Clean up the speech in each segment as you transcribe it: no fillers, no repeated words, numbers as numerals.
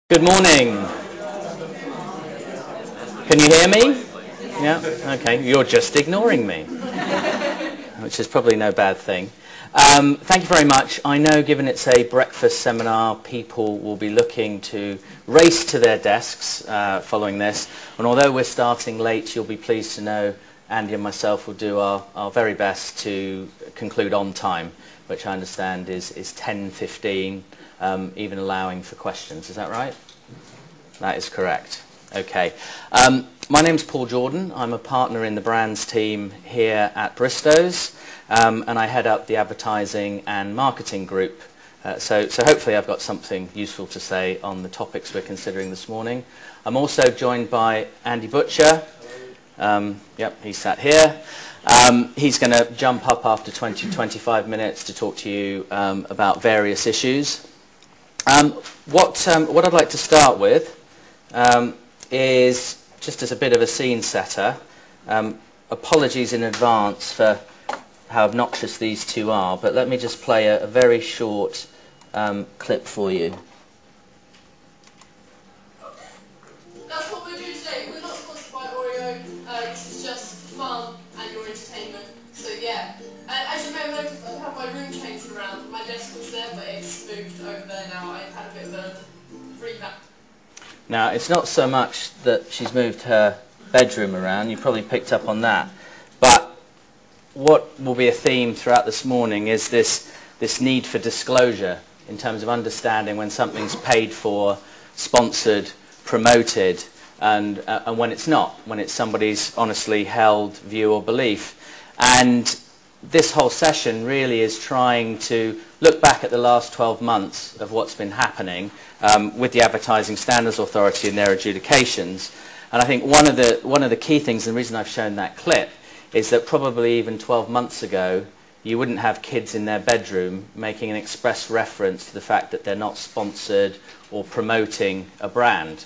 Good morning. Can you hear me? Yeah? Okay. You're just ignoring me, which is probably no bad thing. Thank you very much. I know, given it's a breakfast seminar, people will be looking to race to their desks following this. And although we're starting late, you'll be pleased to know Andy and myself will do our very best to conclude on time, which I understand is 10:15. Even allowing for questions. Is that right? That is correct. Okay. My name's Paul Jordan. I'm a partner in the brands team here at Bristows, and I head up the advertising and marketing group. So hopefully I've got something useful to say on the topics we're considering this morning. I'm also joined by Andy Butcher. Yep, he's sat here. He's going to jump up after 20-25 minutes to talk to you about various issues. What I'd like to start with is, just as a bit of a scene setter, apologies in advance for how obnoxious these two are, but let me just play a very short clip for you. That's what we're doing today. We're not sponsored by Oreo. This is just fun and your entertainment. So yeah. As you may have noticed, I have my room changed around. My desk was there, but it's moved over there now. I've had a bit of a revamp. Now, it's not so much that she's moved her bedroom around. You probably picked up on that. But what will be a theme throughout this morning is this need for disclosure in terms of understanding when something's paid for, sponsored, promoted, and when it's not, when it's somebody's honestly held view or belief. And this whole session really is trying to look back at the last 12 months of what's been happening with the Advertising Standards Authority and their adjudications. And I think one of the key things, and the reason I've shown that clip, is that probably even 12 months ago, you wouldn't have kids in their bedroom making an express reference to the fact that they're not sponsored or promoting a brand.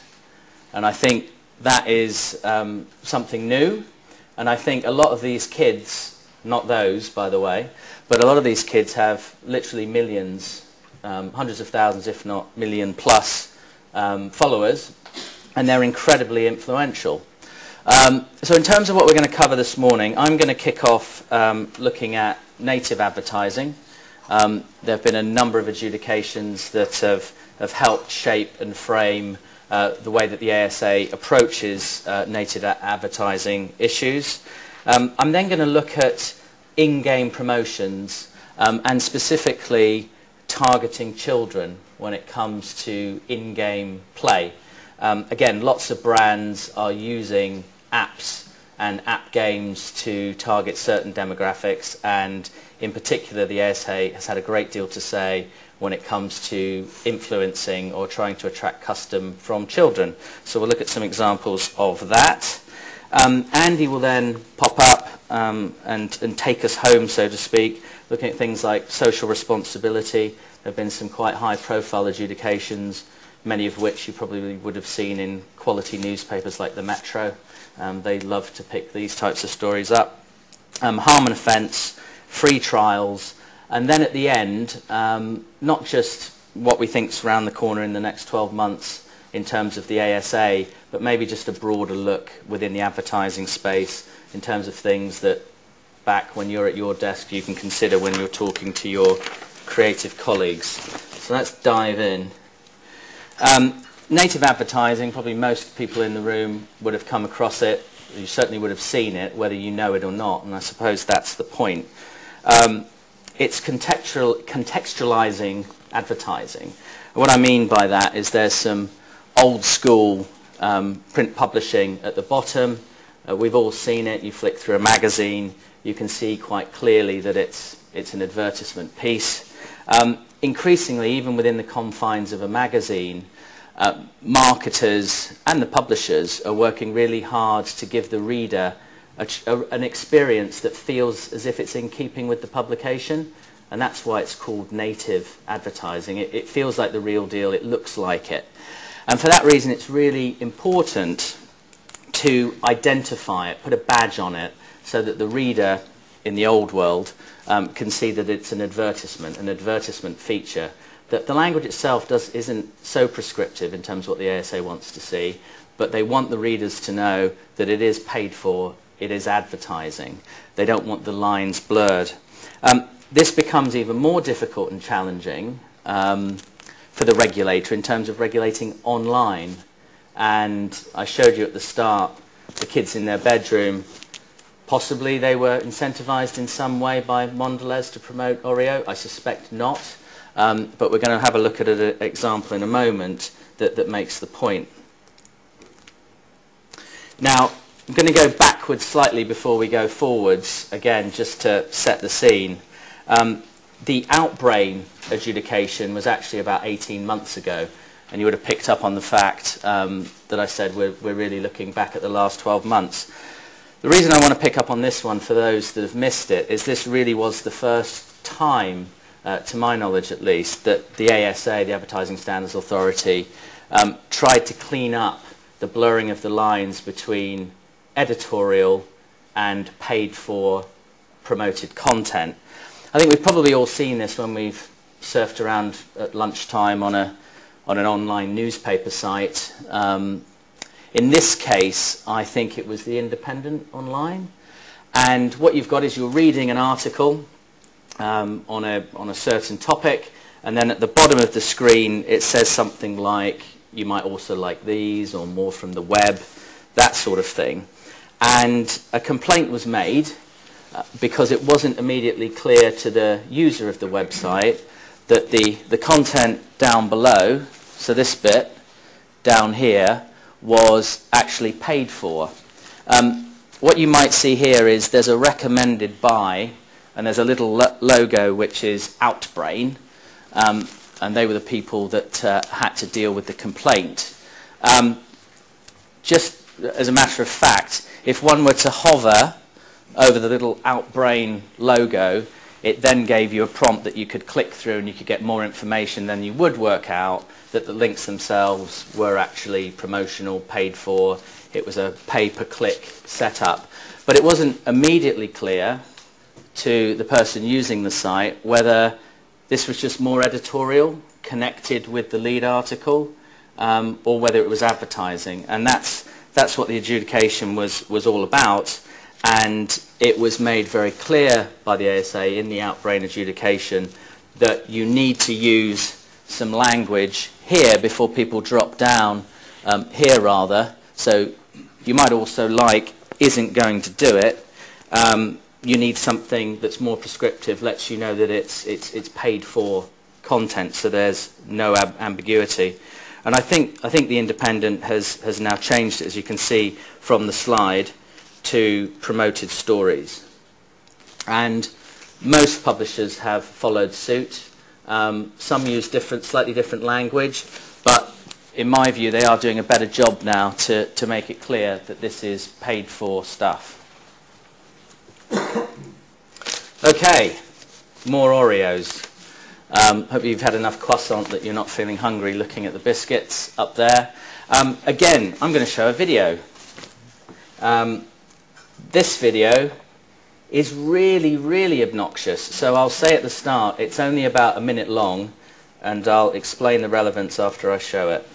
And I think that is something new. And I think a lot of these kids, not those, by the way, but a lot of these kids have literally millions, hundreds of thousands, if not million plus followers, and they're incredibly influential. So in terms of what we're going to cover this morning, I'm going to kick off looking at native advertising. There have been a number of adjudications that have helped shape and frame the way that the ASA approaches native advertising issues. I'm then going to look at in-game promotions and specifically targeting children when it comes to in-game play. Again, lots of brands are using apps and app games to target certain demographics, and in particular the ASA has had a great deal to say when it comes to influencing or trying to attract custom from children. So we'll look at some examples of that. Andy will then pop up and take us home, so to speak, looking at things like social responsibility. There have been some quite high-profile adjudications, many of which you probably would have seen in quality newspapers like the Metro. They love to pick these types of stories up. Harm and offence, free trials, and then at the end, not just what we think's around the corner in the next 12 months in terms of the ASA, but maybe just a broader look within the advertising space in terms of things that back when you're at your desk you can consider when you're talking to your creative colleagues. So let's dive in. Native advertising, probably most people in the room would have come across it. You certainly would have seen it, whether you know it or not, and I suppose that's the point. It's contextualizing advertising. What I mean by that is there's some old school print publishing at the bottom. We've all seen it. You flick through a magazine, you can see quite clearly that it's an advertisement piece. Increasingly, even within the confines of a magazine, marketers and the publishers are working really hard to give the reader an experience that feels as if it's in keeping with the publication, and that's why it's called native advertising. It feels like the real deal, it looks like it. And for that reason, it's really important to identify it, put a badge on it, so that the reader in the old world can see that it's an advertisement feature, the language itself isn't so prescriptive in terms of what the ASA wants to see, but they want the readers to know that it is paid for, it is advertising. They don't want the lines blurred. This becomes even more difficult and challenging for the regulator in terms of regulating online. And I showed you at the start the kids in their bedroom. Possibly they were incentivized in some way by Mondelez to promote Oreo. I suspect not. But we're going to have a look at an example in a moment that makes the point. Now, I'm going to go backwards slightly before we go forwards, again, just to set the scene. The Outbrain adjudication was actually about 18 months ago, and you would have picked up on the fact that I said we're really looking back at the last 12 months. The reason I want to pick up on this one for those that have missed it is this really was the first time, to my knowledge at least, that the ASA, the Advertising Standards Authority, tried to clean up the blurring of the lines between editorial and paid for promoted content. I think we've probably all seen this when we've surfed around at lunchtime on an online newspaper site. In this case, I think it was the Independent online, and what you've got is you're reading an article on a certain topic, and then at the bottom of the screen it says something like, you might also like these, or more from the web, that sort of thing. And a complaint was made because it wasn't immediately clear to the user of the website that the content down below, so this bit down here, was actually paid for. What you might see here is there's a recommended by, and there's a little logo which is Outbrain, and they were the people that had to deal with the complaint. Just as a matter of fact, if one were to hover over the little Outbrain logo, it then gave you a prompt that you could click through and you could get more information. Then you would work out that the links themselves were actually promotional, paid for. It was a pay-per-click setup. But it wasn't immediately clear to the person using the site whether this was just more editorial, connected with the lead article, or whether it was advertising. And that's what the adjudication was all about. And it was made very clear by the ASA in the Outbrain adjudication that you need to use some language here before people drop down, here rather. So you might also like isn't going to do it. You need something that's more prescriptive, lets you know that it's paid for content, so there's no ambiguity. And I think the Independent has now changed it, as you can see from the slide, to promoted stories. And most publishers have followed suit. Some use slightly different language, but in my view they are doing a better job now to make it clear that this is paid for stuff. Okay, more Oreos. Hope you've had enough croissant that you're not feeling hungry looking at the biscuits up there. Again, I'm going to show a video. This video is really, really obnoxious. So I'll say at the start, it's only about a minute long, and I'll explain the relevance after I show it.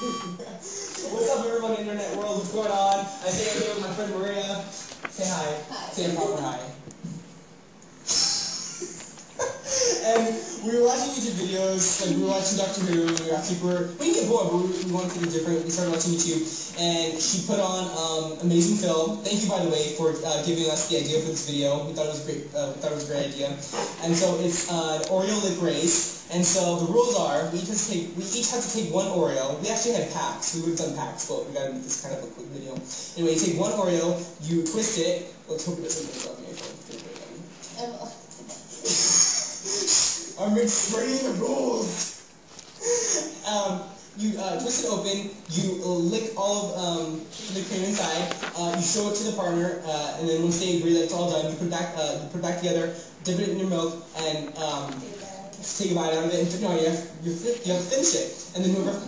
What's up, everyone in the internet world? What's going on? I'm here with my friend Maria. Say hi. Hi. Say a proper hi. And we were watching YouTube videos, like we were watching Doctor Who, we didn't get bored, but we wanted something different. We started watching YouTube, and she put on amazing film. Thank you, by the way, for giving us the idea for this video. We thought it was great. We thought it was a great idea. And so it's an Oreo lip race. And so the rules are we each have to take one Oreo. We actually had packs. We would have done packs, but we got to make this kind of a quick video. Anyway, you take one Oreo, you twist it. Let's hope it doesn't go up on your phone. I'm explaining the rules. You twist it open, you lick all of the cream inside, you show it to the partner, and then once they agree that it's all done, you put it back together, dip it in your milk, and just take a bite out of it, and no, you have to finish it, and then move over.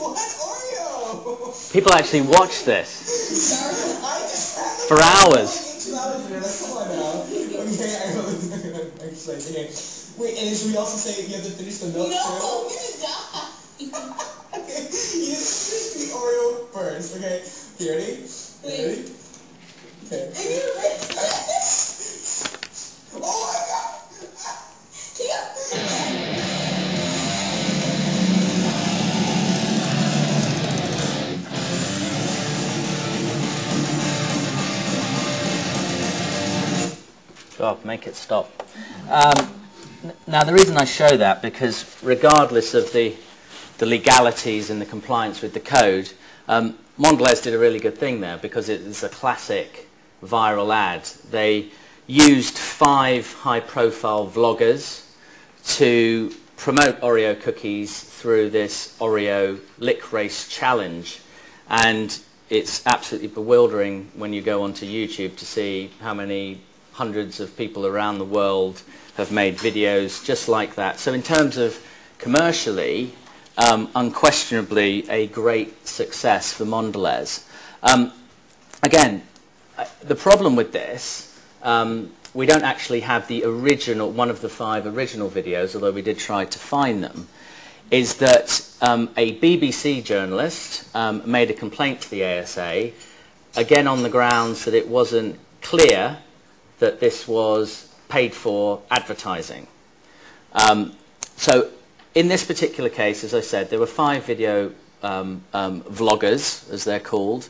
What? Oreo! People actually watch this for hours. Come on now. Okay, slice. Okay. Wait, and should we also say you have to finish the milk too? No, you die. Okay, you just finish the Oreo first, okay? You ready? Ready? Okay. Oh my god! God, make it stop. Now, the reason I show that, because regardless of the legalities and the compliance with the code, Mondelez did a really good thing there, because it is a classic viral ad. They used 5 high-profile vloggers to promote Oreo cookies through this Oreo lick race challenge. And it's absolutely bewildering when you go onto YouTube to see how many hundreds of people around the world have made videos just like that. So in terms of commercially, unquestionably a great success for Mondelez. Again, the problem with this, we don't actually have the original, one of the 5 original videos, although we did try to find them, is that a BBC journalist made a complaint to the ASA, again on the grounds that it wasn't clear that this was paid for advertising. So in this particular case, as I said, there were 5 video vloggers, as they're called.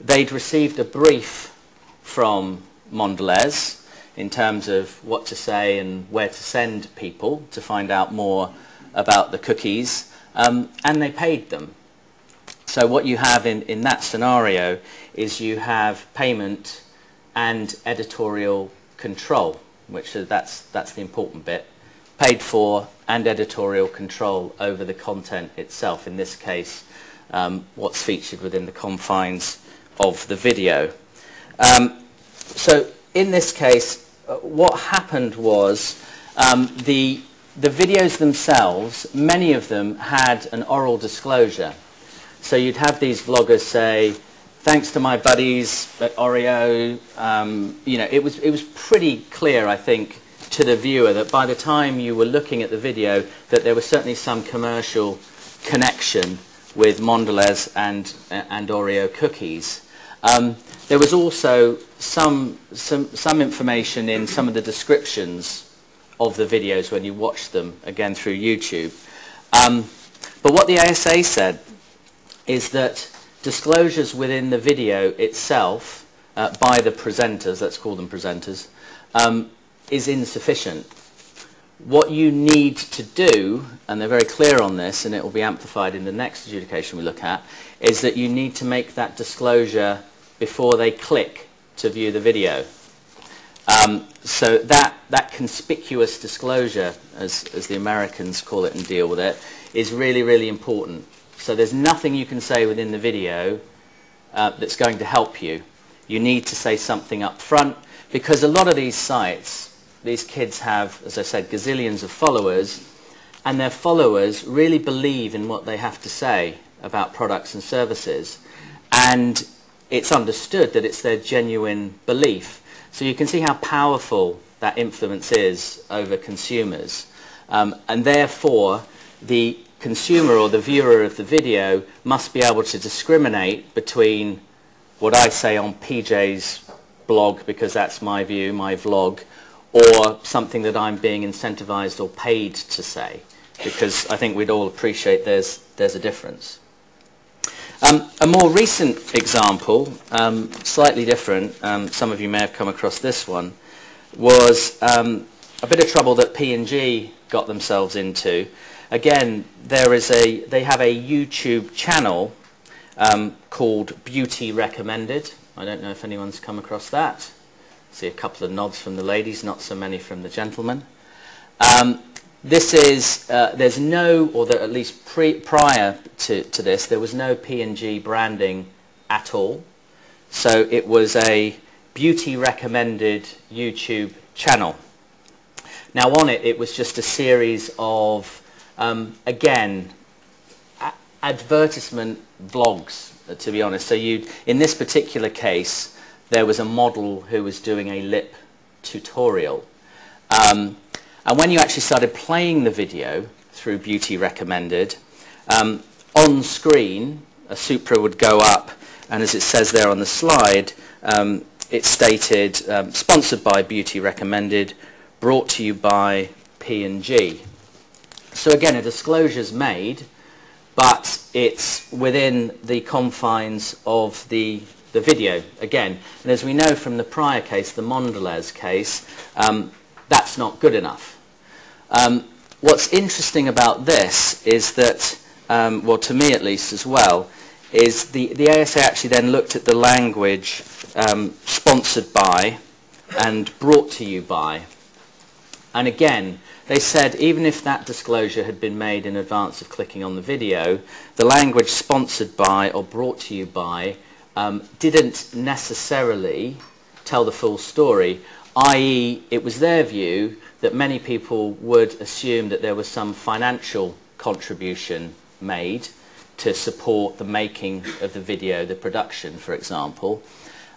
They'd received a brief from Mondelez in terms of what to say and where to send people to find out more about the cookies, and they paid them. So what you have in that scenario is you have payment and editorial control, which that's the important bit. Paid for and editorial control over the content itself, in this case what's featured within the confines of the video. So in this case, what happened was the videos themselves, many of them had an oral disclosure. So you'd have these vloggers say, thanks to my buddies at Oreo, you know, it was pretty clear, I think, to the viewer that by the time you were looking at the video that there was certainly some commercial connection with Mondelez and Oreo cookies. There was also some information in some of the descriptions of the videos when you watched them, again through YouTube. But what the ASA said is that disclosures within the video itself by the presenters, let's call them presenters, is insufficient. What you need to do, and they're very clear on this, and it will be amplified in the next adjudication we look at, is that you need to make that disclosure before they click to view the video. So that conspicuous disclosure, as the Americans call it and deal with it, is really, really important. So there's nothing you can say within the video that's going to help you. You need to say something up front, because a lot of these sites, these kids have, as I said, gazillions of followers, and their followers really believe in what they have to say about products and services, and it's understood that it's their genuine belief. So you can see how powerful that influence is over consumers, and therefore the consumer or the viewer of the video must be able to discriminate between what I say on PJ's blog, because that's my view, my vlog, or something that I'm being incentivized or paid to say, because I think we'd all appreciate there's a difference. A more recent example, slightly different, some of you may have come across this one, was a bit of trouble that P&G got themselves into. Again, they have a YouTube channel called Beauty Recommended. I don't know if anyone's come across that. See a couple of nods from the ladies, not so many from the gentlemen. This is, there's no, or at least prior to this, there was no P&G branding at all. So it was a beauty recommended YouTube channel. Now on it was just a series of, again, advertisement vlogs, to be honest. So in this particular case, there was a model who was doing a lip tutorial. And when you actually started playing the video through Beauty Recommended, on screen, a Supra would go up, and as it says there on the slide, it stated, sponsored by Beauty Recommended, brought to you by P&G. So again, a disclosure's made, but it's within the confines of the video again. And as we know from the prior case, the Mondelez case, that's not good enough. What's interesting about this is that, well, to me at least as well, is the ASA actually then looked at the language sponsored by and brought to you by. And again, they said even if that disclosure had been made in advance of clicking on the video, the language sponsored by or brought to you by didn't necessarily tell the full story, i.e. it was their view that many people would assume that there was some financial contribution made to support the making of the video, the production, for example,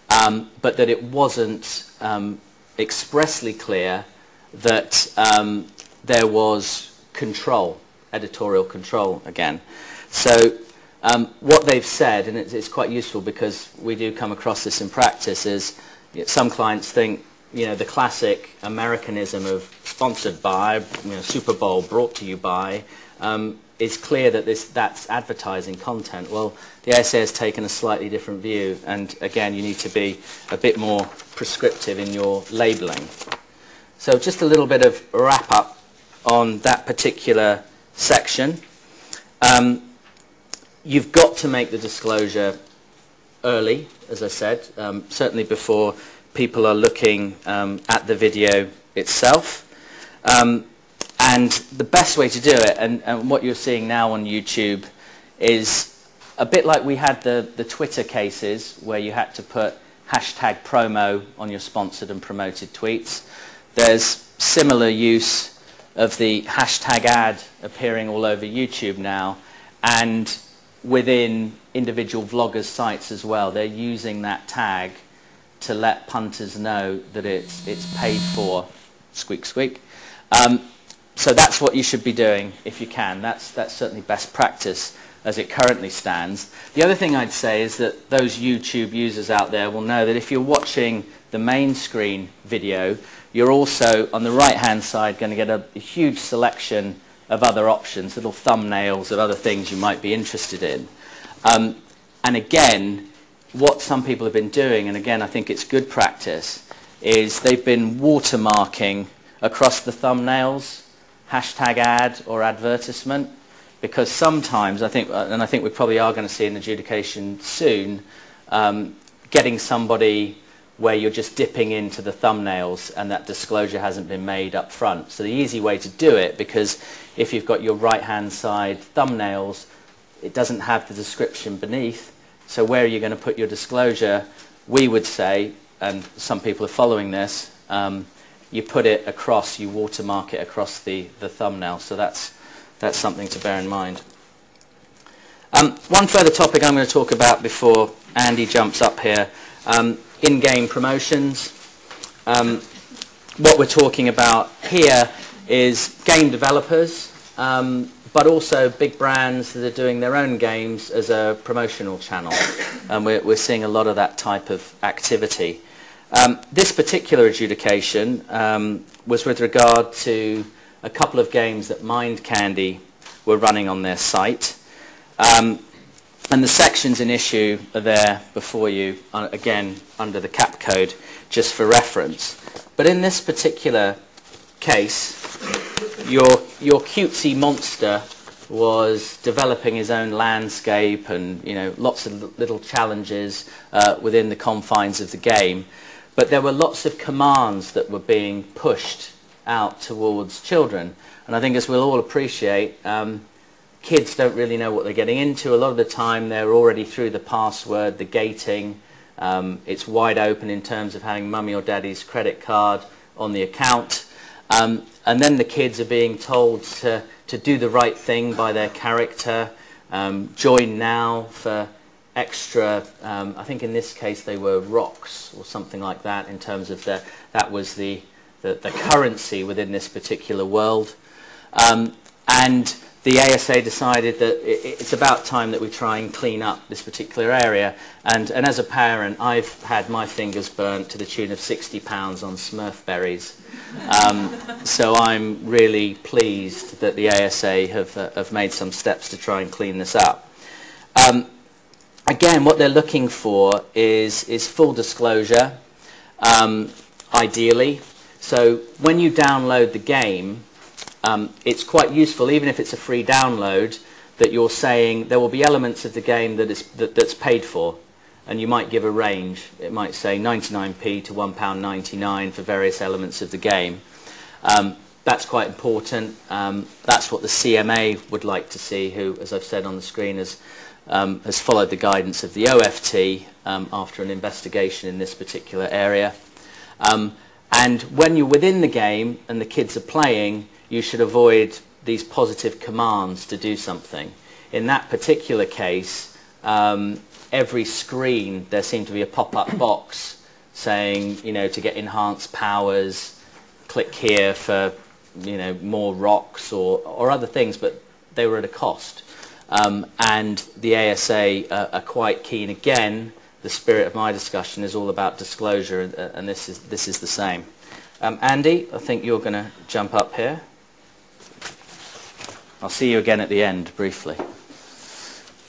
but that it wasn't expressly clear that there was control, editorial control again. So what they've said, and it's quite useful because we do come across this in practice, is some clients think, the classic Americanism of sponsored by, Super Bowl brought to you by, is clear that that's advertising content. Well, the ASA has taken a slightly different view, and again, you need to be a bit more prescriptive in your labeling. So just a little bit of wrap up on that particular section. You've got to make the disclosure early, as I said, certainly before people are looking at the video itself. And the best way to do it, and what you're seeing now on YouTube, is a bit like we had the Twitter cases where you had to put hashtag promo on your sponsored and promoted tweets. There's similar use of the hashtag ad appearing all over YouTube now, and within individual vloggers' sites as well. They're using that tag to let punters know that it's paid for. Squeak, squeak. So that's what you should be doing if you can. That's certainly best practice as it currently stands. The other thing I'd say is that those YouTube users out there will know that if you're watching the main screen video, you're also on the right-hand side going to get a huge selection of other options, little thumbnails of other things you might be interested in. And again, what some people have been doing, and again I think it's good practice, is they've been watermarking across the thumbnails hashtag ad or advertisement, because sometimes I think we probably are going to see in adjudication soon, getting somebody where you're just dipping into the thumbnails and that disclosure hasn't been made up front. So the easy way to do it, because if you've got your right hand side thumbnails, it doesn't have the description beneath, so where are you going to put your disclosure? We would say, and some people are following this, you put it across, you watermark it across the thumbnail. So that's something to bear in mind. One further topic I'm going to talk about before Andy jumps up here, in-game promotions. What we're talking about here is game developers, but also big brands that are doing their own games as a promotional channel. And we're seeing a lot of that type of activity. This particular adjudication was with regard to a couple of games that Mind Candy were running on their site. And the sections in issue are there before you, again, under the cap code, just for reference. But in this particular case, your cutesy monster was developing his own landscape and lots of little challenges within the confines of the game. But there were lots of commands that were being pushed out towards children. And I think, as we'll all appreciate, kids don't really know what they're getting into. A lot of the time they're already through the password, the gating. It's wide open in terms of having mummy or daddy's credit card on the account. And then the kids are being told to do the right thing by their character. Join now for extra, I think in this case they were rocks or something like that, in terms of that was the the currency within this particular world. And the ASA decided that it's about time that we try and clean up this particular area. And as a parent, I've had my fingers burnt to the tune of £60 on Smurf berries. So I'm really pleased that the ASA have made some steps to try and clean this up. Again, what they're looking for is full disclosure, ideally. So when you download the game, it's quite useful, even if it's a free download, that you're saying there will be elements of the game that's paid for, and you might give a range. It might say 99p to £1.99 for various elements of the game. That's quite important. That's what the CMA would like to see, who, as I've said on the screen, has followed the guidance of the OFT after an investigation in this particular area. And when you're within the game and the kids are playing, you should avoid these positive commands to do something. In that particular case, every screen there seemed to be a pop-up box saying, you know, to get enhanced powers, click here for, you know, more rocks or other things, but they were at a cost. And the ASA are quite keen. Again, the spirit of my discussion is all about disclosure, and this is the same. Andy, I think you're going to jump up here. I'll see you again at the end, briefly.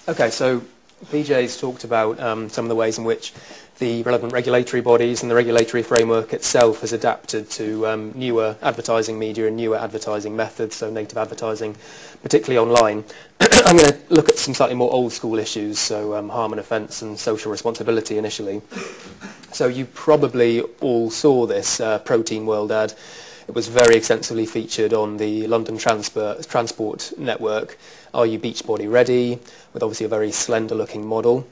Okay, so PJ's talked about some of the ways in which the relevant regulatory bodies and the regulatory framework itself has adapted to newer advertising media and newer advertising methods, so native advertising, particularly online. I'm going to look at some slightly more old school issues, so harm and offence and social responsibility initially. So you probably all saw this Protein World ad. It was very extensively featured on the London Transport Network. Are you Beachbody ready? With obviously a very slender looking model.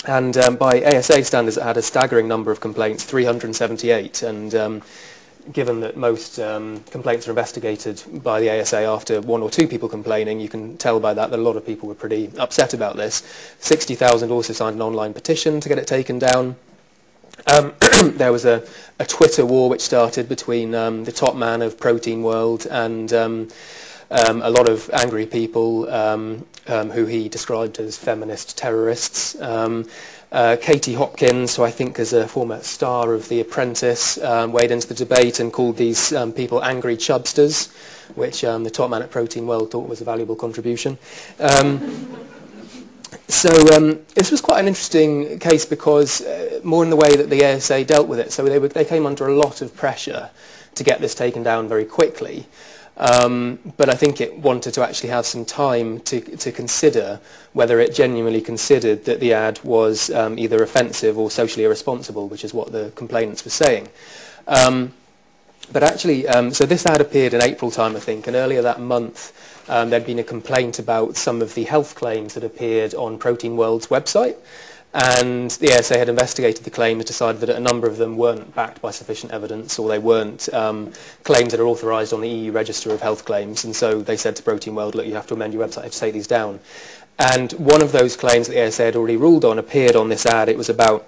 And by ASA standards, it had a staggering number of complaints, 378. And given that most complaints are investigated by the ASA after one or two people complaining, you can tell by that a lot of people were pretty upset about this. 60,000 also signed an online petition to get it taken down. There was a Twitter war which started between the top man of Protein World and a lot of angry people who he described as feminist terrorists. Katie Hopkins, who I think is a former star of The Apprentice, weighed into the debate and called these people angry chubsters, which the top man at Protein World thought was a valuable contribution. So this was quite an interesting case because more in the way that the ASA dealt with it. So they came under a lot of pressure to get this taken down very quickly. But I think it wanted to actually have some time to consider whether it genuinely considered that the ad was either offensive or socially irresponsible, which is what the complainants were saying. But actually, so this ad appeared in April time, I think, and earlier that month there'd been a complaint about some of the health claims that appeared on Protein World's website. And the ASA had investigated the claims, decided that a number of them weren't backed by sufficient evidence, or they weren't claims that are authorised on the EU Register of Health Claims. And so they said to Protein World, look, you have to amend your website to take these down. And one of those claims that the ASA had already ruled on appeared on this ad. It was about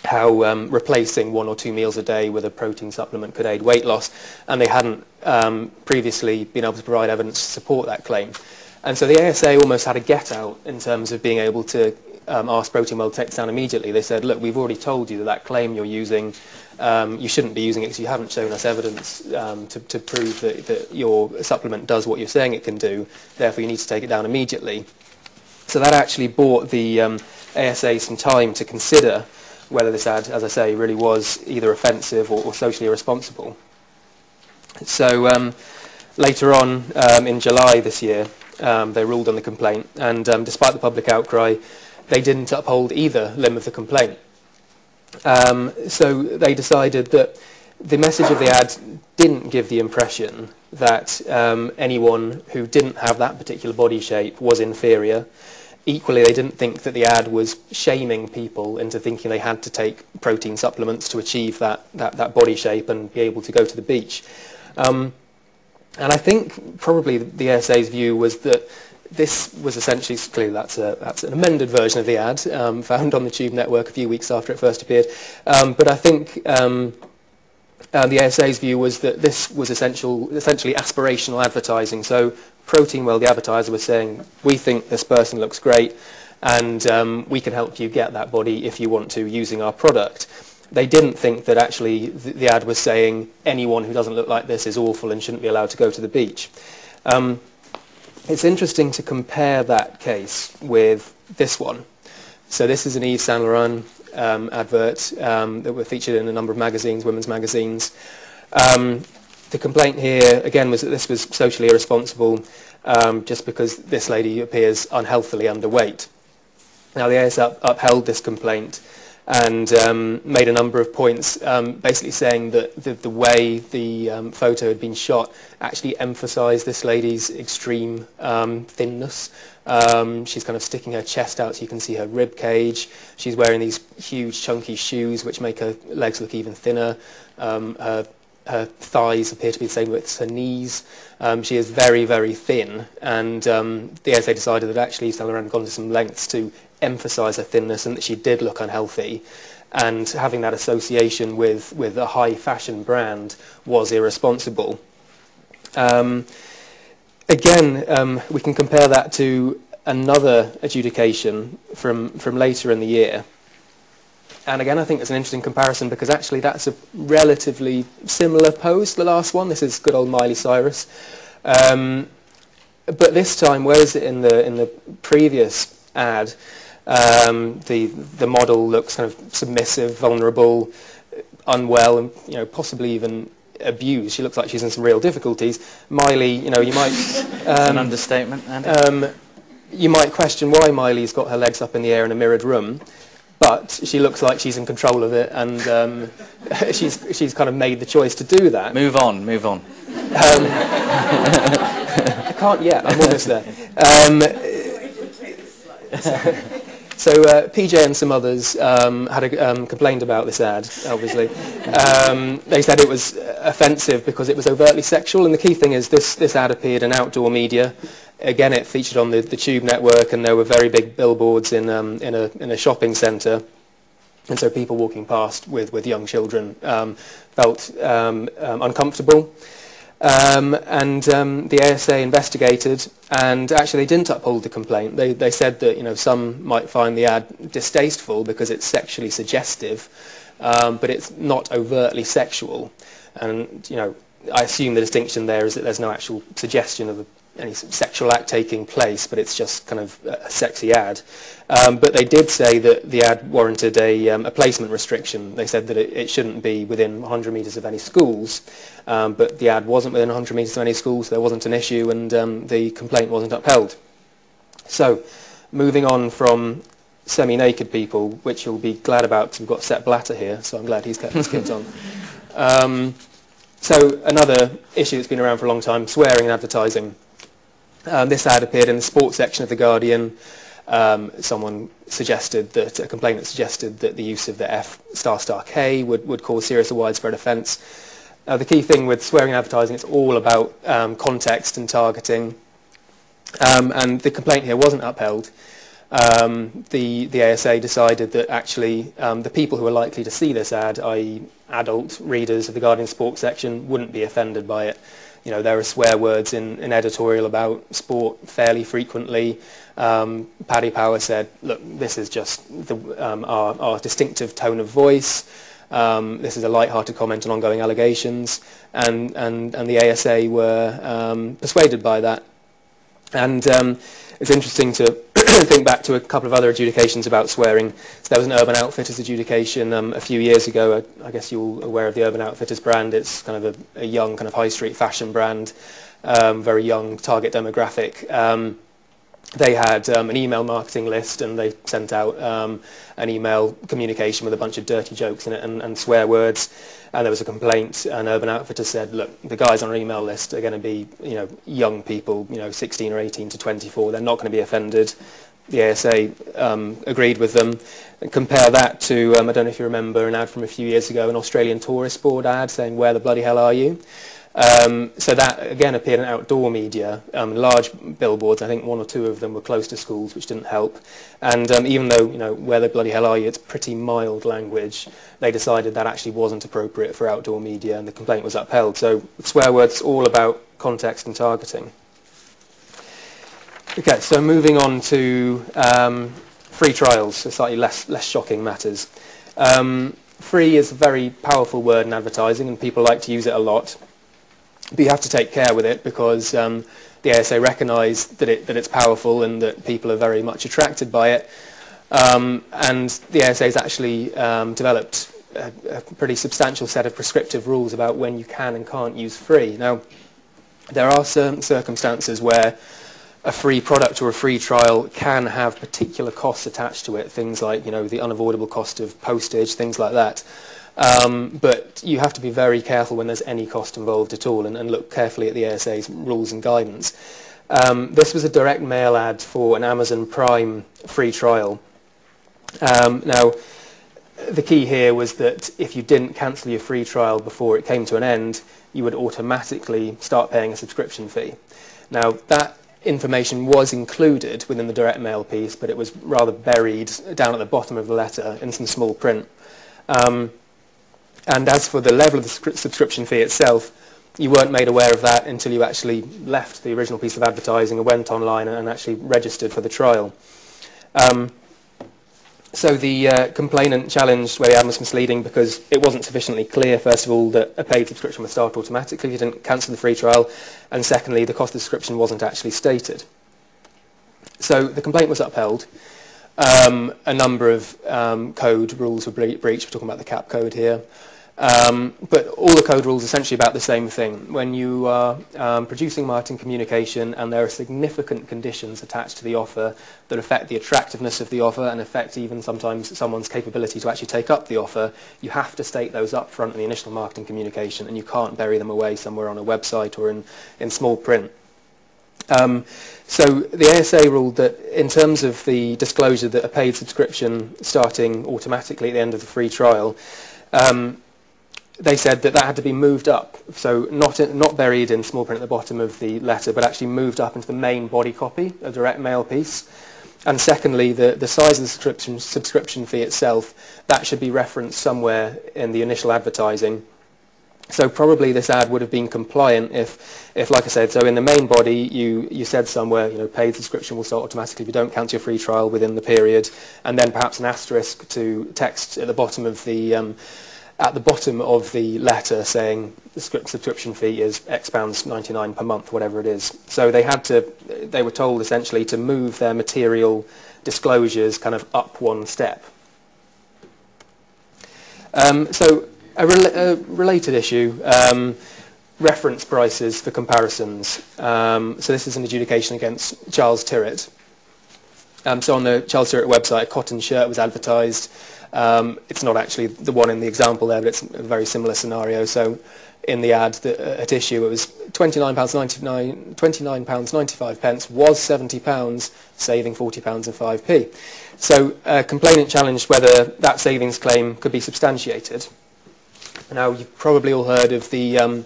how replacing 1 or 2 meals a day with a protein supplement could aid weight loss, and they hadn't previously been able to provide evidence to support that claim. And so the ASA almost had a get-out in terms of being able to ask Protein World to take this down immediately. They said, look, we've already told you that claim you're using, you shouldn't be using it because you haven't shown us evidence to prove that your supplement does what you're saying it can do, therefore you need to take it down immediately. So that actually bought the ASA some time to consider whether this ad, as I say, really was either offensive or socially irresponsible. So later on, in July this year, they ruled on the complaint, and despite the public outcry, they didn't uphold either limb of the complaint. So they decided that the message of the ad didn't give the impression that anyone who didn't have that particular body shape was inferior. Equally, they didn't think that the ad was shaming people into thinking they had to take protein supplements to achieve that body shape and be able to go to the beach. And I think probably the ASA's view was that this was essentially, clearly that's an amended version of the ad, found on the Tube network a few weeks after it first appeared. But I think The ASA's view was that this was essentially aspirational advertising. So Protein World, the advertiser, was saying, we think this person looks great, and we can help you get that body if you want to using our product. They didn't think that actually the ad was saying anyone who doesn't look like this is awful and shouldn't be allowed to go to the beach. It's interesting to compare that case with this one. So this is an Yves Saint Laurent advert that were featured in a number of magazines, women's magazines. The complaint here, again, was that this was socially irresponsible just because this lady appears unhealthily underweight. Now, the AS upheld this complaint and made a number of points, basically saying that the way the photo had been shot actually emphasised this lady's extreme thinness. She's kind of sticking her chest out so you can see her rib cage. She's wearing these huge chunky shoes which make her legs look even thinner. Her thighs appear to be the same width as her knees. She is very, very thin, and the ASA decided that actually Saint Laurent had gone to some lengths to emphasise her thinness and that she did look unhealthy, and having that association with a high fashion brand was irresponsible. Again, we can compare that to another adjudication from later in the year. And again, I think it's an interesting comparison because actually that's a relatively similar pose to the last one. This is good old Miley Cyrus. But this time, whereas in the previous ad, the model looks kind of submissive, vulnerable, unwell, and possibly even abused. She looks like she's in some real difficulties. Miley, you might an understatement, Andy. You might question why Miley's got her legs up in the air in a mirrored room. But she looks like she's in control of it, and she's kind of made the choice to do that. Move on. I can't yet. I'm almost there. So PJ and some others had complained about this ad, obviously. They said it was offensive because it was overtly sexual, and the key thing is this ad appeared in outdoor media. Again, it featured on the Tube network, and there were very big billboards in a shopping centre. And so people walking past with young children felt uncomfortable. And the ASA investigated, and actually they didn't uphold the complaint. They said that some might find the ad distasteful because it's sexually suggestive, but it's not overtly sexual. And I assume the distinction there is that there's no actual suggestion of any sexual act taking place, but it's just kind of a sexy ad. But they did say that the ad warranted a placement restriction. They said that it shouldn't be within 100 metres of any schools, but the ad wasn't within 100 metres of any schools, so there wasn't an issue, and the complaint wasn't upheld. So, moving on from semi-naked people, which you'll be glad about because we've got Sepp Blatter here, so I'm glad he's kept his kids on. So, another issue that's been around for a long time, swearing in advertising. This ad appeared in the sports section of The Guardian. Someone suggested that, a complainant suggested that the use of the F***K would cause serious or widespread offence. The key thing with swearing in advertising, it's all about context and targeting. And the complaint here wasn't upheld. The ASA decided that actually the people who are likely to see this ad, i.e. adult readers of The Guardian sports section, wouldn't be offended by it. There are swear words in editorial about sport fairly frequently. Paddy Power said, look, this is just our distinctive tone of voice. This is a light-hearted comment on ongoing allegations. And the ASA were persuaded by that. And it's interesting to think back to a couple of other adjudications about swearing. So there was an Urban Outfitters adjudication a few years ago. I guess you're all aware of the Urban Outfitters brand. It's kind of a young kind of high street fashion brand, very young target demographic. They had an email marketing list, and they sent out an email communication with a bunch of dirty jokes in it and swear words. And there was a complaint, and Urban Outfitters said, look, the guys on our email list are going to be, young people, 16 or 18 to 24. They're not going to be offended. The ASA agreed with them. And compare that to, I don't know if you remember, an ad from a few years ago, an Australian Tourist Board ad saying, where the bloody hell are you? So that again appeared in outdoor media, large billboards. I think 1 or 2 of them were close to schools, which didn't help. And even though, where the bloody hell are you, it's pretty mild language, they decided that actually wasn't appropriate for outdoor media, and the complaint was upheld. So swear words all about context and targeting. Okay, so moving on to free trials, so slightly less shocking matters. Free is a very powerful word in advertising, and people like to use it a lot. But you have to take care with it, because the ASA recognise that it's powerful and that people are very much attracted by it. And the ASA has actually developed a pretty substantial set of prescriptive rules about when you can and can't use free. Now, there are certain circumstances where a free product or a free trial can have particular costs attached to it, things like the unavoidable cost of postage, things like that. But you have to be very careful when there's any cost involved at all, and look carefully at the ASA's rules and guidance. This was a direct mail ad for an Amazon Prime free trial. Now, the key here was that if you didn't cancel your free trial before it came to an end, you would automatically start paying a subscription fee. Now, that information was included within the direct mail piece, but it was rather buried down at the bottom of the letter in some small print. And as for the level of the subscription fee itself, you weren't made aware of that until you actually left the original piece of advertising and went online and actually registered for the trial. So the complainant challenged where the ad was misleading because it wasn't sufficiently clear, first of all, that a paid subscription would start automatically if you didn't cancel the free trial, and secondly, the cost of the subscription wasn't actually stated. So the complaint was upheld. A number of code rules were breached. We're talking about the CAP code here. But all the code rules are essentially about the same thing. When you are producing marketing communication and there are significant conditions attached to the offer that affect the attractiveness of the offer and affect even sometimes someone's capability to actually take up the offer, you have to state those up front in the initial marketing communication, and you can't bury them away somewhere on a website or in small print. So the ASA ruled that in terms of the disclosure that a paid subscription starting automatically at the end of the free trial, they said that had to be moved up, so not buried in small print at the bottom of the letter, but actually moved up into the main body copy, a direct mail piece. And secondly, the size of the subscription fee itself, that should be referenced somewhere in the initial advertising. So probably this ad would have been compliant if, like I said, so in the main body you said somewhere, paid subscription will start automatically if you don't cancel your free trial within the period, and then perhaps an asterisk to text at the bottom of the letter saying the subscription fee is £X.99 per month, whatever it is. So they were told essentially to move their material disclosures kind of up one step. So a related issue, reference prices for comparisons. So this is an adjudication against Charles Tyrwhitt. So on the Charles Tyrwhitt website, a cotton shirt was advertised. It's not actually the one in the example there, but it's a very similar scenario. So in the ad at issue, it was £29.95 was £70, saving £40 and 5p. So complainant challenged whether that savings claim could be substantiated. Now, you've probably all heard of the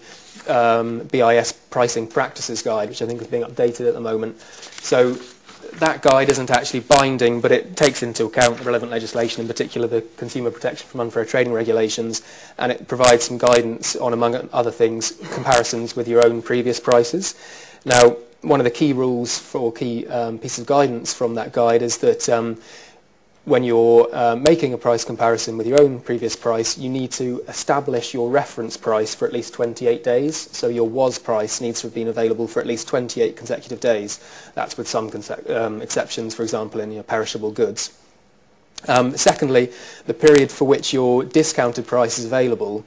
BIS Pricing Practices Guide, which I think is being updated at the moment. So that guide isn't actually binding, but it takes into account the relevant legislation, in particular the Consumer Protection from Unfair Trading Regulations, and it provides some guidance on, among other things, comparisons with your own previous prices. Now, one of the key rules for key pieces of guidance from that guide is that when you're making a price comparison with your own previous price, you need to establish your reference price for at least 28 days. So your was price needs to have been available for at least 28 consecutive days. That's with some exceptions, for example, in perishable goods. Secondly, the period for which your discounted price is available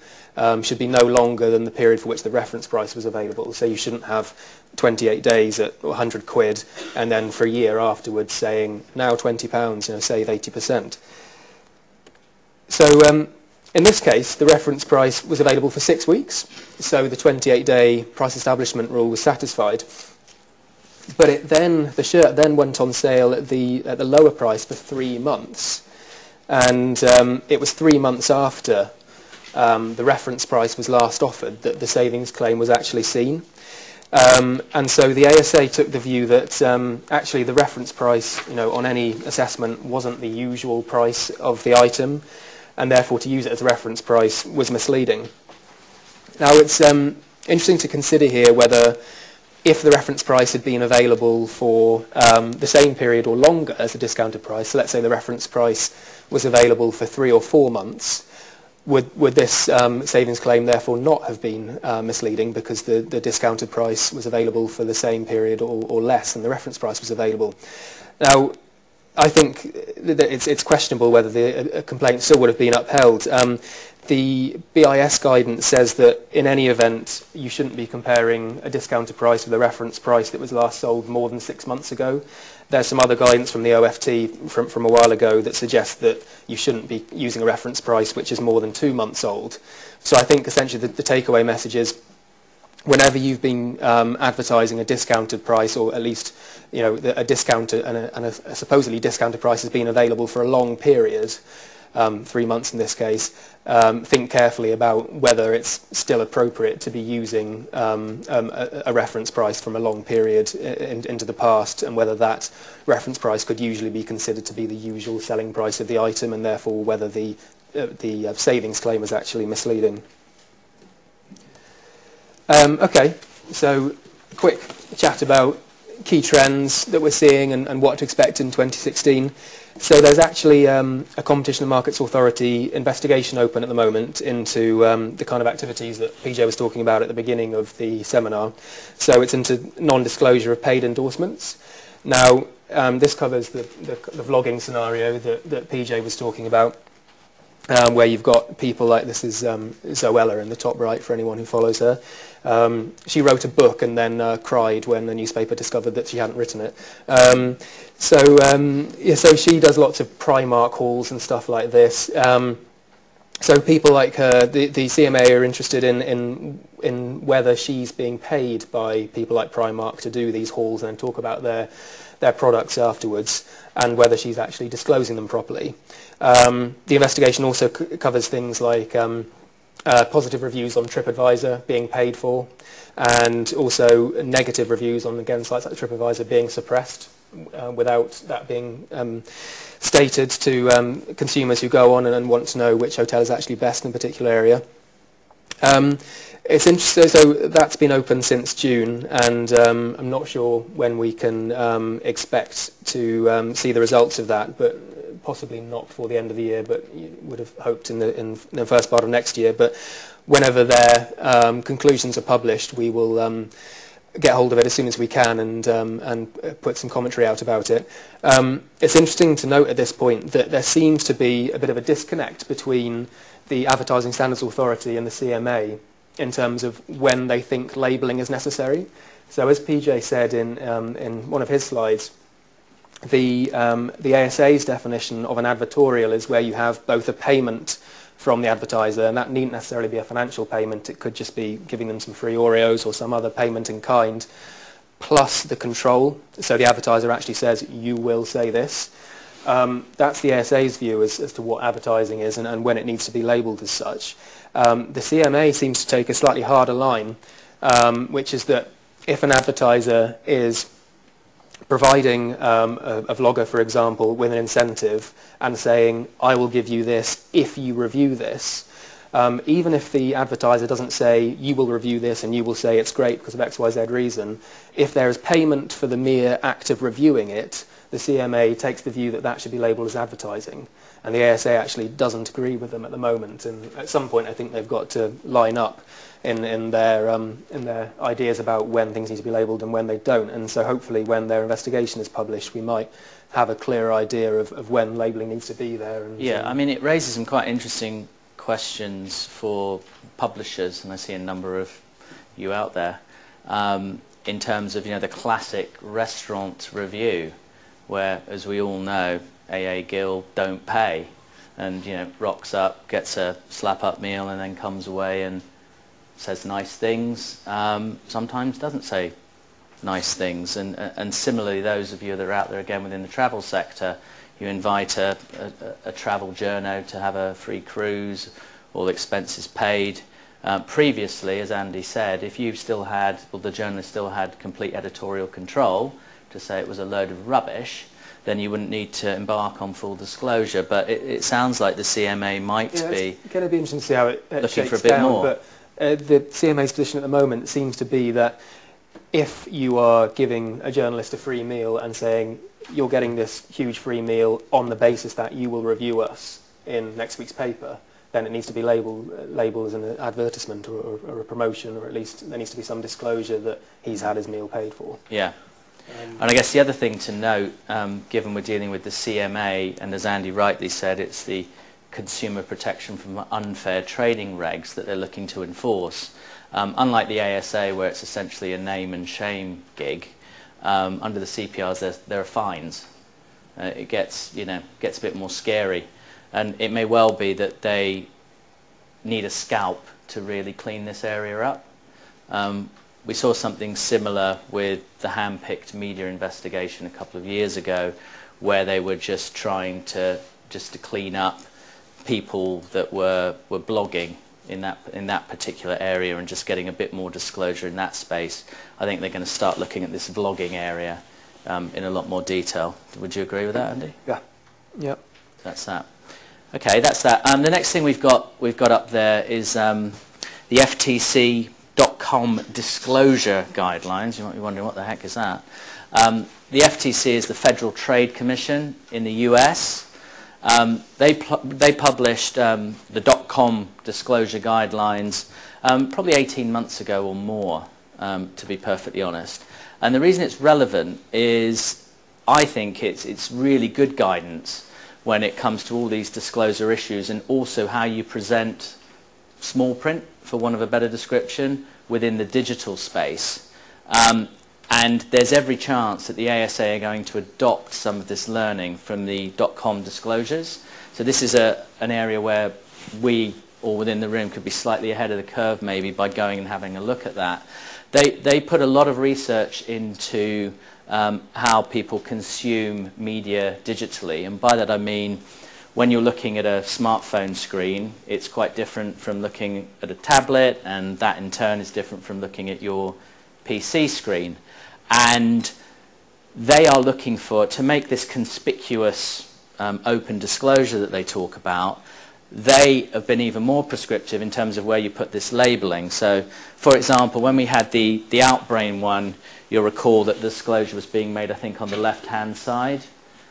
should be no longer than the period for which the reference price was available. So you shouldn't have 28 days at 100 quid and then for a year afterwards saying now £20, save 80%. So in this case, the reference price was available for 6 weeks, so the 28-day price establishment rule was satisfied. But the shirt then went on sale at the lower price for 3 months, and it was 3 months after the reference price was last offered that the savings claim was actually seen. And so the ASA took the view that actually the reference price, on any assessment wasn't the usual price of the item, and therefore to use it as a reference price was misleading. Now it's interesting to consider here whether, if the reference price had been available for the same period or longer as a discounted price, so let's say the reference price was available for 3 or 4 months, would this savings claim therefore not have been misleading because the discounted price was available for the same period or less and the reference price was available? Now, I think that it's questionable whether the complaint still would have been upheld. The BIS guidance says that in any event, you shouldn't be comparing a discounted price with a reference price that was last sold more than 6 months ago. There's some other guidance from the OFT from a while ago that suggests that you shouldn't be using a reference price which is more than 2 months old. So I think essentially the takeaway message is, whenever you've been advertising a discounted price, or at least a discounted and a supposedly discounted price has been available for a long period, 3 months in this case, think carefully about whether it's still appropriate to be using a reference price from a long period into the past, and whether that reference price could usually be considered to be the usual selling price of the item, and therefore whether the savings claim is actually misleading. Okay, so quick chat about key trends that we're seeing and what to expect in 2016. So there's actually a Competition and Markets Authority investigation open at the moment into the kind of activities that PJ was talking about at the beginning of the seminar. So it's into non-disclosure of paid endorsements. Now, this covers the vlogging scenario that PJ was talking about, where you've got people like, this is Zoella in the top right for anyone who follows her. She wrote a book and then cried when the newspaper discovered that she hadn't written it. So she does lots of Primark hauls and stuff like this. So people like her, the CMA are interested in whether she's being paid by people like Primark to do these hauls and talk about their products afterwards, and whether she's actually disclosing them properly. The investigation also covers things like positive reviews on TripAdvisor being paid for, and also negative reviews on, again, sites like TripAdvisor being suppressed without that being stated to consumers who go on and want to know which hotel is actually best in a particular area. It's interesting, so that's been open since June, and I'm not sure when we can expect to see the results of that, but possibly not before the end of the year, but you would have hoped in the first part of next year. But whenever their conclusions are published, we will get hold of it as soon as we can and put some commentary out about it. It's interesting to note at this point that there seems to be a bit of a disconnect between the Advertising Standards Authority and the CMA in terms of when they think labelling is necessary. So as PJ said in one of his slides, the ASA's definition of an advertorial is where you have both a payment from the advertiser, and that needn't necessarily be a financial payment. It could just be giving them some free Oreos or some other payment in kind, plus the control. So the advertiser actually says, you will say this. That's the ASA's view as to what advertising is and when it needs to be labelled as such. The CMA seems to take a slightly harder line, which is that if an advertiser is providing a vlogger, for example, with an incentive and saying, I will give you this if you review this, even if the advertiser doesn't say, you will review this and you will say it's great because of XYZ reason, if there is payment for the mere act of reviewing it, the CMA takes the view that that should be labelled as advertising. And the ASA actually doesn't agree with them at the moment. And at some point, I think they've got to line up in their ideas about when things need to be labelled and when they don't. And so hopefully when their investigation is published, we might have a clearer idea of when labelling needs to be there. And, yeah, I mean, it raises some quite interesting questions for publishers, and I see a number of you out there, in terms of, the classic restaurant review, where, as we all know, AA Gill don't pay, and rocks up, gets a slap-up meal, and then comes away and says nice things. Sometimes doesn't say nice things, and similarly, those of you that are out there again within the travel sector, you invite a travel journo to have a free cruise all expenses paid. Previously, as Andy said, if you still had, well, the journalist still had complete editorial control to say it was a load of rubbish, then you wouldn't need to embark on full disclosure. But it sounds like the CMA might be it's going to be interesting to see how it looking shakes for a bit down, more. But the CMA's position at the moment seems to be that if you are giving a journalist a free meal and saying you're getting this huge free meal on the basis that you will review us in next week's paper, then it needs to be labelled as an advertisement or a promotion, or at least there needs to be some disclosure that he's had his meal paid for. Yeah. And I guess the other thing to note, given we're dealing with the CMA, and as Andy rightly said, it's the Consumer Protection from Unfair Trading regs that they're looking to enforce. Unlike the ASA, where it's essentially a name and shame gig, under the CPRs there are fines. It gets a bit more scary, and it may well be that they need a scalp to really clean this area up. We saw something similar with the hand-picked media investigation a couple of years ago, where they were just trying to clean up people that were blogging in that particular area and just getting a bit more disclosure in that space. I think they're going to start looking at this vlogging area in a lot more detail. Would you agree with that, Andy? Yeah. Yep. That's that. Okay, that's that. The next thing we've got up there is the FTC Com Disclosure Guidelines. You might be wondering what the heck is that. The FTC is the Federal Trade Commission in the US. They published the .com Disclosure Guidelines probably 18 months ago or more, to be perfectly honest. And the reason it's relevant is I think it's really good guidance when it comes to all these disclosure issues, and also how you present small print, for want of a better description, within the digital space. And there's every chance that the ASA are going to adopt some of this learning from the .com disclosures. So this is an area where we, all within the room, could be slightly ahead of the curve maybe by going and having a look at that. They put a lot of research into how people consume media digitally. And by that I mean, when you're looking at a smartphone screen, it's quite different from looking at a tablet, and that in turn is different from looking at your PC screen. And they are looking to make this conspicuous open disclosure that they talk about. They have been even more prescriptive in terms of where you put this labeling. So, for example, when we had the Outbrain one, you'll recall that the disclosure was being made, I think, on the left-hand side.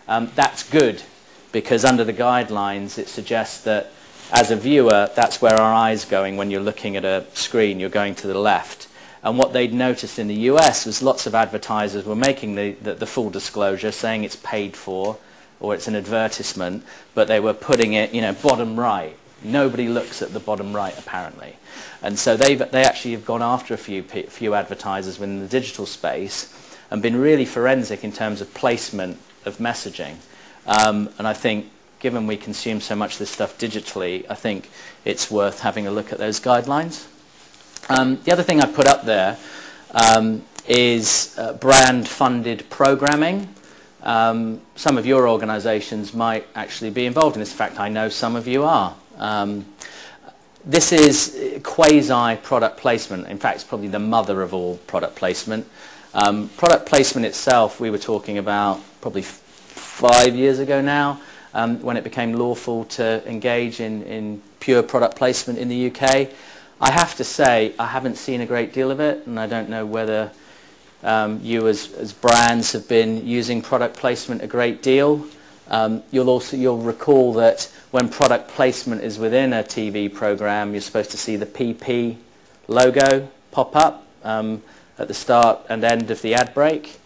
That's good, because under the guidelines it suggests that as a viewer, that's where our eye's going when you're looking at a screen, you're going to the left. And what they'd noticed in the US was lots of advertisers were making the full disclosure, saying it's paid for or it's an advertisement, but they were putting it, bottom right. Nobody looks at the bottom right, apparently. And so they actually have gone after a few advertisers within the digital space and been really forensic in terms of placement of messaging. And I think, given we consume so much of this stuff digitally, I think it's worth having a look at those guidelines. The other thing I put up there is brand-funded programming. Some of your organisations might actually be involved in this. In fact, I know some of you are. This is quasi-product placement. In fact, it's probably the mother of all product placement. Product placement itself, we were talking about probably 5 years ago now, when it became lawful to engage in pure product placement in the UK. I have to say, I haven't seen a great deal of it, and I don't know whether you as brands have been using product placement a great deal. You'll recall that when product placement is within a TV program, you're supposed to see the PP logo pop up at the start and end of the ad break.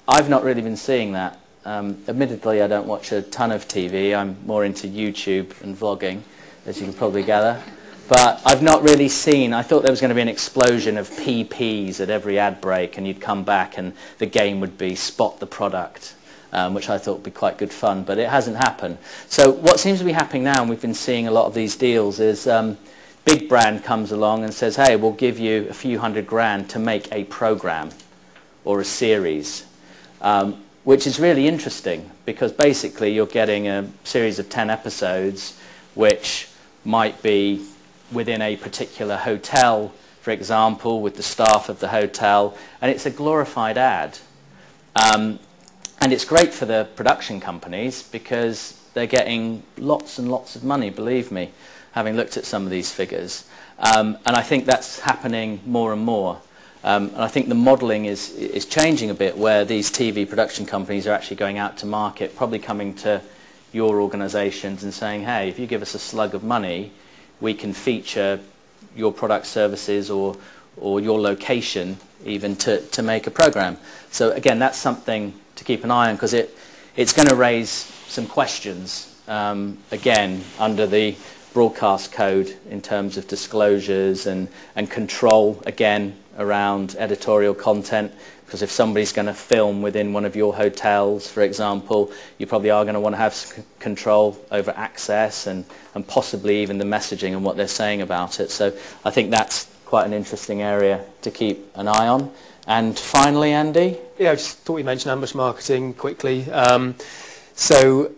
I've not really been seeing that. Admittedly, I don't watch a ton of TV. I'm more into YouTube and vlogging, as you can probably gather. But I've not really seen, I thought there was going to be an explosion of PPs at every ad break, and you'd come back and the game would be spot the product, which I thought would be quite good fun, but it hasn't happened. So what seems to be happening now, and we've been seeing a lot of these deals, is big brand comes along and says, hey, we'll give you a few $100,000 to make a program or a series, which is really interesting, because basically you're getting a series of 10 episodes which might be within a particular hotel, for example, with the staff of the hotel, and it's a glorified ad. And it's great for the production companies because they're getting lots and lots of money, believe me, having looked at some of these figures. And I think that's happening more and more. And I think the modelling is changing a bit, where these TV production companies are actually going out to market, probably coming to your organisations and saying, hey, if you give us a slug of money, we can feature your product, services, or your location even to make a programme. So again, that's something to keep an eye on, because it's going to raise some questions, again, under the broadcast code in terms of disclosures and control, again, around editorial content. Because if somebody's going to film within one of your hotels, for example, you probably are going to want to have control over access and possibly even the messaging and what they're saying about it. So I think that's quite an interesting area to keep an eye on. And finally, Andy? Yeah, I just thought we mentioned ambush marketing quickly. So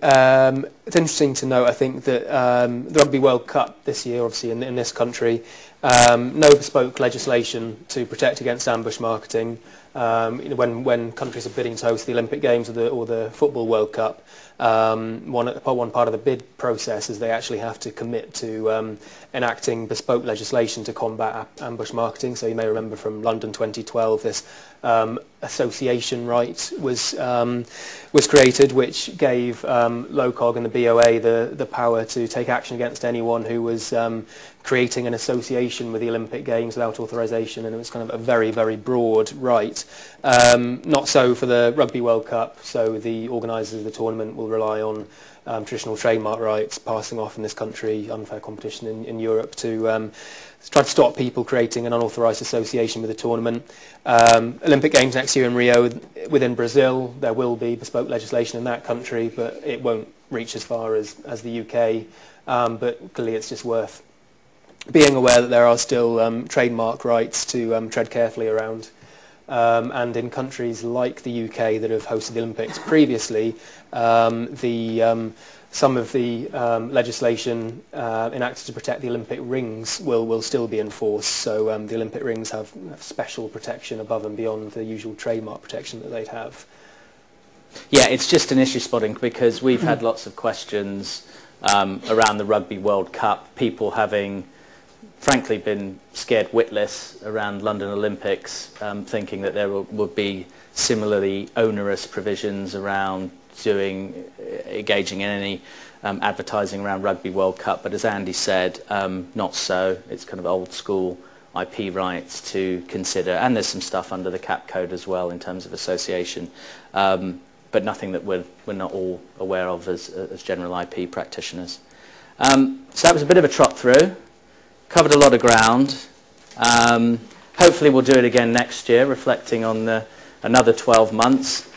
it's interesting to note, I think, that the Rugby World Cup this year, obviously in this country, no bespoke legislation to protect against ambush marketing. When countries are bidding to host the Olympic Games or the Football World Cup, one part of the bid process is they actually have to commit to enacting bespoke legislation to combat ambush marketing. So you may remember from London 2012, this association right was created, which gave LOCOG and the BOA the power to take action against anyone who was creating an association with the Olympic Games without authorization, and it was kind of a very, very broad right. Not so for the Rugby World Cup, so the organisers of the tournament will rely on traditional trademark rights, passing off in this country unfair competition in Europe to try to stop people creating an unauthorised association with the tournament. Olympic Games next year in Rio, within Brazil, there will be bespoke legislation in that country, but it won't reach as far as the UK. But clearly it's just worth being aware that there are still trademark rights to tread carefully around. And in countries like the UK that have hosted the Olympics previously, some of the legislation enacted to protect the Olympic rings will still be enforced. So the Olympic rings have special protection above and beyond the usual trademark protection that they'd have. Yeah, it's just an issue spotting, because we've had lots of questions around the Rugby World Cup, people having frankly been scared witless around London Olympics, thinking that there would be similarly onerous provisions around engaging in any advertising around Rugby World Cup. But as Andy said, not so. It's kind of old school IP rights to consider, and there's some stuff under the CAP code as well in terms of association, but nothing that we're not all aware of as general IP practitioners. So that was a bit of a trot through. Covered a lot of ground. Hopefully we'll do it again next year, reflecting on another 12 months.